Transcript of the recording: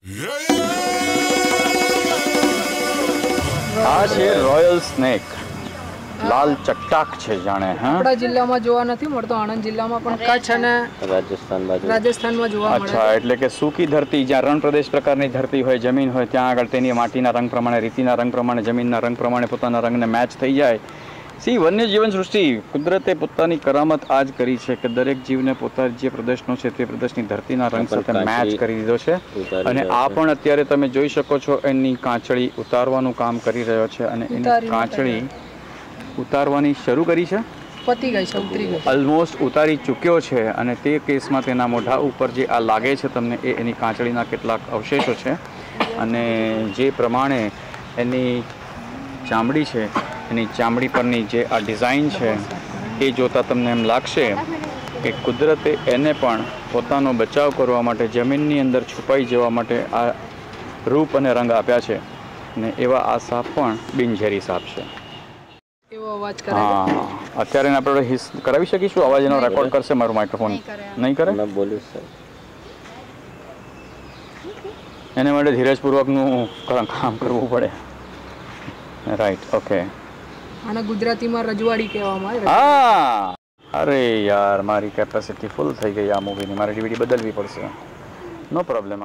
આ છે royal snake, લાલ ચટ્ટાક છે જાણે. આપણા જિલ્લામાં જોવા નથી મળતો, આણંદ જિલ્લામાં પણ કચ્છ અને રાજસ્થાનમાં જોવા મળે. અચ્છા, એટલે કે સૂકી ધરતી જ્યાં રણ પ્રદેશ પ્રકારની ધરતી હોય, જમીન હોય, ત્યાં આગળ તેની માટીના રંગ પ્રમાણે, રીતિના રંગ પ્રમાણે, જમીનના રંગ પ્રમાણે પોતાના રંગને મેચ થઈ જાય. વન્ય જીવન સૃષ્ટિ કુદરતે પોતાની કરામત આ જ કરી છે કે દરેક જીવને પોતાના જે પ્રદેશનો છે તે પ્રદેશની ધરતીના રંગ સાથે મેચ કરી દીધો છે. અને આ પણ અત્યારે તમે જોઈ શકો છો એની કાંચળી ઉતારવાનું કામ કરી રહ્યો છે. અને એની કાંચળી ઉતારવાની શરૂ કરી છે, પતી ગઈ છે, ઉતરી ગઈ, ઓલમોસ્ટ ઉતારી ચૂક્યો છે. અને તે કેસમાં તેના મોઢા ઉપર જે આ લાગે છે તમને એ એની કાંચળીના કેટલાક અવશેષો છે. અને જે પ્રમાણે એની ચામડી છે, એની ચામડી પરની જે આ ડિઝાઇન છે એ જોતાં તમને એમ લાગશે કે કુદરતે એને પણ પોતાનો બચાવ કરવા માટે, જમીનની અંદર છુપાઈ જવા માટે આ રૂપ અને રંગ આપ્યા છે. ને એવા આ સાપ પણ બિનઝેરી સાપ છે. એવો અવાજ કરે. હા, અત્યારે આપણે હિસ કરાવી શકીશું? અવાજ એનો રેકોર્ડ કરશે મારું માઇક્રોફોન? નહીં કરે. મેં બોલ્યું સર, એને માટે ધીરજપૂર્વકનું કામ કરવું પડે. Right, okay. આને ગુજરાતીમાં રજવાડી કહેવામાં આવે. હા, અરે યાર, મારી કેપેસિટી ફૂલ થઈ ગઈ આ મૂવીની, મારે ડીવીડી બદલવી પડશે. નો પ્રોબ્લેમ.